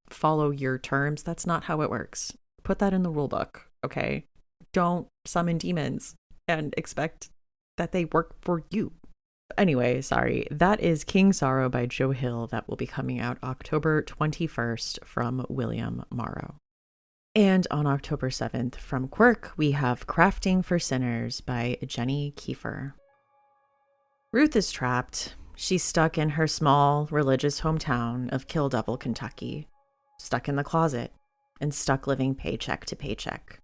follow your terms. That's not how it works. Put that in the rule book, okay? Don't summon demons and expect that they work for you. Anyway, sorry. That is King Sorrow by Joe Hill. That will be coming out October 21st from William Morrow. And on October 7th from Quirk, we have Crafting for Sinners by Jenny Kiefer. Ruth is trapped. She's stuck in her small religious hometown of Kill Devil, Kentucky. Stuck in the closet and stuck living paycheck to paycheck.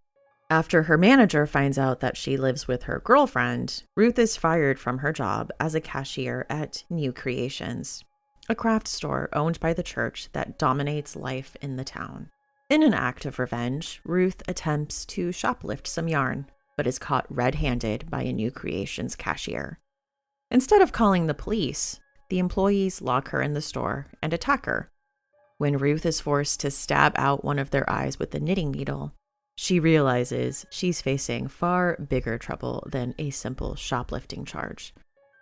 After her manager finds out that she lives with her girlfriend, Ruth is fired from her job as a cashier at New Creations. a craft store owned by the church that dominates life in the town. In an act of revenge, Ruth attempts to shoplift some yarn, but is caught red-handed by a New Creations cashier. Instead of calling the police, the employees lock her in the store and attack her. When Ruth is forced to stab out one of their eyes with a knitting needle, she realizes she's facing far bigger trouble than a simple shoplifting charge.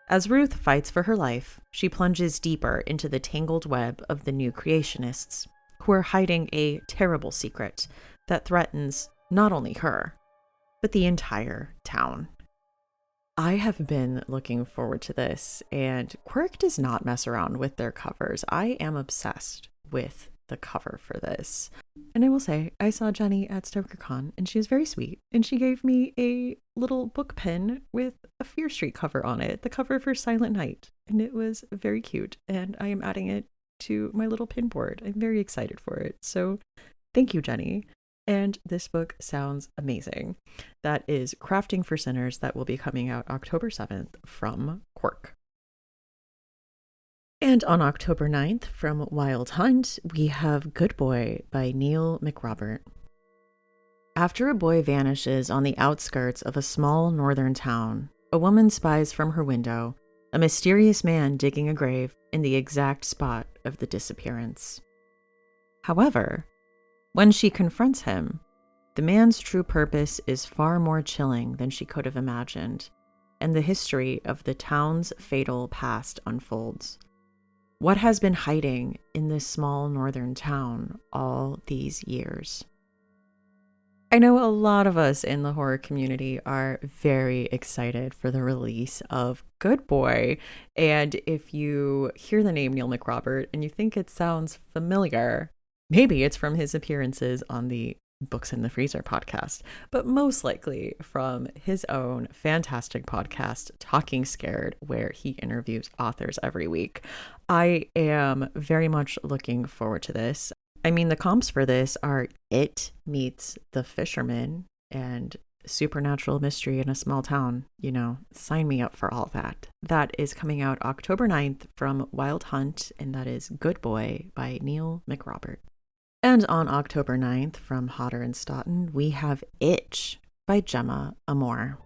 As Ruth fights for her life, she plunges deeper into the tangled web of the New Creationists, who are hiding a terrible secret that threatens not only her, but the entire town. I have been looking forward to this, and Quirk does not mess around with their covers. I am obsessed with the cover for this. And I will say, I saw Jenny at StokerCon, and she was very sweet, and she gave me a little book pin with a Fear Street cover on it, the cover for Silent Night, and it was very cute, and I am adding it to my little pin board. I'm very excited for it. So thank you, Jenny. And this book sounds amazing. That is Crafting for Sinners, that will be coming out October 7th from Quirk. And on October 9th from Wild Hunt, we have Good Boy by Neil McRobert. After a boy vanishes on the outskirts of a small northern town, a woman spies from her window a mysterious man digging a grave in the exact spot of the disappearance. However, when she confronts him, the man's true purpose is far more chilling than she could have imagined, and the history of the town's fatal past unfolds. What has been hiding in this small northern town all these years? I know a lot of us in the horror community are very excited for the release of Good Boy. And if you hear the name Neil McRobert and you think it sounds familiar, maybe it's from his appearances on the Books in the Freezer podcast, but most likely from his own fantastic podcast, Talking Scared, where he interviews authors every week. I am very much looking forward to this. I mean, the comps for this are It meets The Fisherman and supernatural mystery in a small town. You know, sign me up for all that. That is coming out October 9th from Wild Hunt, and that is Good Boy by Neil McRobert. And on October 9th from Hodder and Stoughton, we have Itch by Gemma Amor.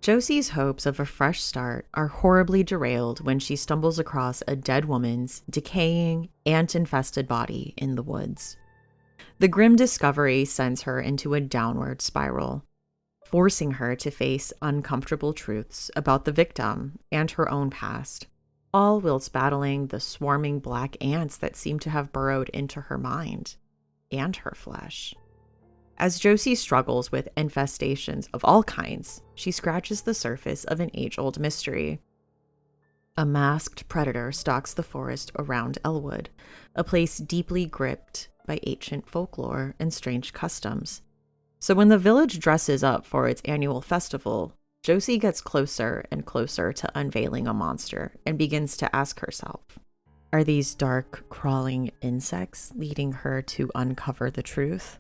Josie's hopes of a fresh start are horribly derailed when she stumbles across a dead woman's decaying, ant-infested body in the woods. The grim discovery sends her into a downward spiral, forcing her to face uncomfortable truths about the victim and her own past, all whilst battling the swarming black ants that seem to have burrowed into her mind and her flesh. As Josie struggles with infestations of all kinds, she scratches the surface of an age-old mystery. A masked predator stalks the forest around Elwood, a place deeply gripped by ancient folklore and strange customs. So when the village dresses up for its annual festival, Josie gets closer and closer to unveiling a monster and begins to ask herself, are these dark, crawling insects leading her to uncover the truth?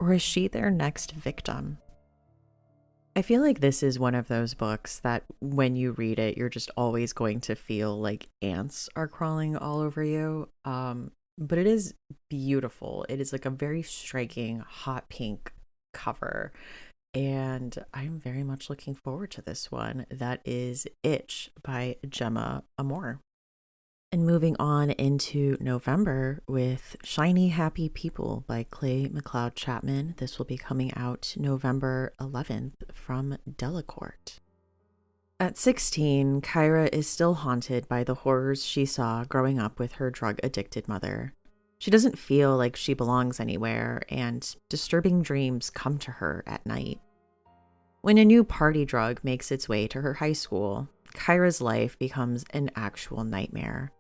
Or is she their next victim? I feel like this is one of those books that when you read it, you're just always going to feel like ants are crawling all over you. But it is beautiful. It is like a very striking hot pink cover. And I'm very much looking forward to this one. That is Itch by Gemma Amor. And moving on into November with Shiny Happy People by Clay McLeod Chapman. This will be coming out November 11th from Delacorte. At 16, Kyra is still haunted by the horrors she saw growing up with her drug-addicted mother. She doesn't feel like she belongs anywhere, and disturbing dreams come to her at night. When a new party drug makes its way to her high school, Kyra's life becomes an actual nightmare.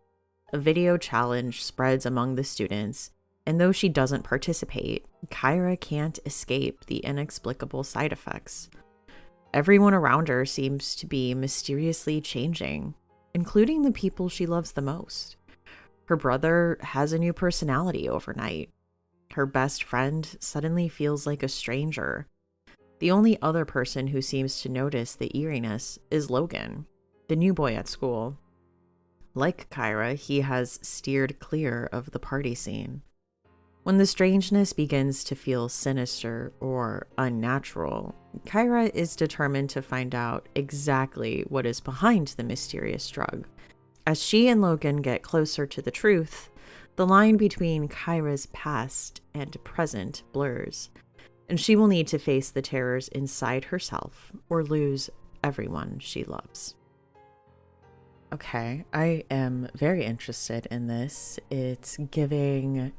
A video challenge spreads among the students, and though she doesn't participate, Kyra can't escape the inexplicable side effects. Everyone around her seems to be mysteriously changing, including the people she loves the most. Her brother has a new personality overnight. Her best friend suddenly feels like a stranger. The only other person who seems to notice the eeriness is Logan, the new boy at school. Like Kyra, he has steered clear of the party scene. When the strangeness begins to feel sinister or unnatural, Kyra is determined to find out exactly what is behind the mysterious drug. As she and Logan get closer to the truth, the line between Kyra's past and present blurs, and she will need to face the terrors inside herself or lose everyone she loves. Okay, I am very interested in this. It's giving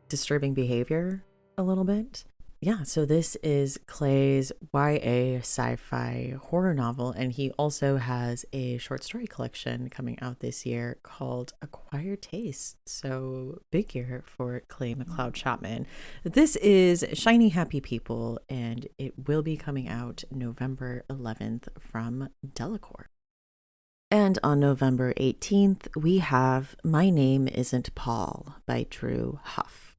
disturbing behavior a little bit. Yeah, so this is Clay's YA sci-fi horror novel, and he also has a short story collection coming out this year called Acquired Taste. So big year for Clay McLeod Chapman. This is Shiny Happy People, and it will be coming out November 11th from Delacorte. And on November 18th, we have My Name Isn't Paul by Drew Huff.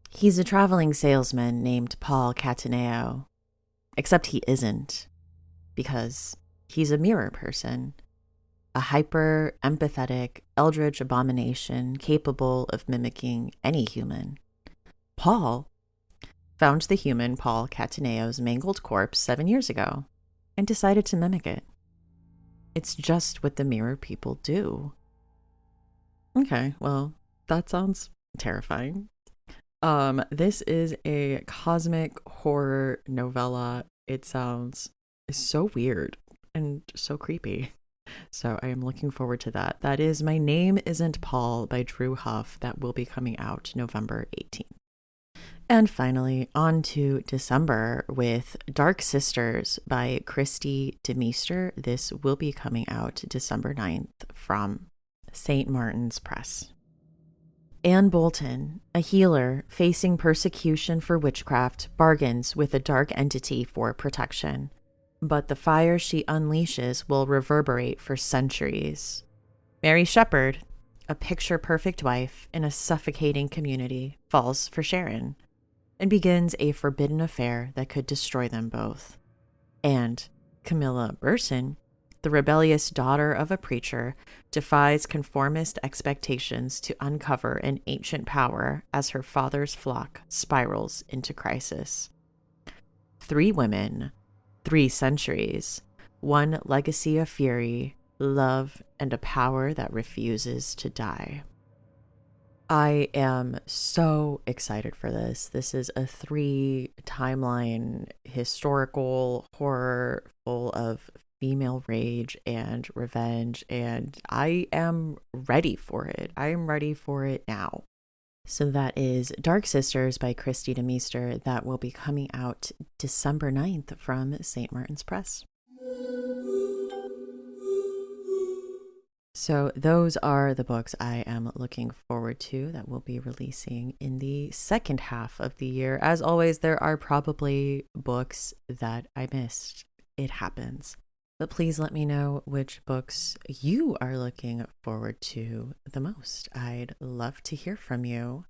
He's a traveling salesman named Paul Cataneo, except he isn't, because he's a mirror person, a hyper empathetic eldritch abomination capable of mimicking any human. Paul found the human Paul Cataneo's mangled corpse 7 years ago and decided to mimic it. It's just what the mirror people do. Okay, well, that sounds terrifying. This is a cosmic horror novella. It sounds so weird and so creepy. So I am looking forward to that. That is My Name Isn't Paul by Drew Huff. That will be coming out November 18th. And finally, on to December with Dark Sisters by Christy DeMeester. This will be coming out December 9th from St. Martin's Press. Anne Bolton, a healer facing persecution for witchcraft, bargains with a dark entity for protection. But the fire she unleashes will reverberate for centuries. Mary Shepard, a picture-perfect wife in a suffocating community, falls for Sharon and begins a forbidden affair that could destroy them both. And Camilla Burson, the rebellious daughter of a preacher, defies conformist expectations to uncover an ancient power as her father's flock spirals into crisis. 3 women, 3 centuries, one legacy of fury, love, and a power that refuses to die. I am so excited for this. This is a 3 timeline historical horror full of female rage and revenge, and I am ready for it. I am ready for it now. So that is Dark Sisters by Christy DeMeester. That will be coming out December 9th from St. Martin's Press. So those are the books I am looking forward to that will be releasing in the second half of the year. As always, there are probably books that I missed. It happens. But please let me know which books you are looking forward to the most. I'd love to hear from you.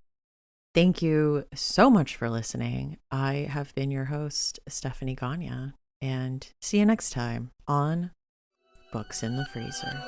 Thank you so much for listening. I have been your host, Stephanie Gagne, and see you next time on Books in the Freezer.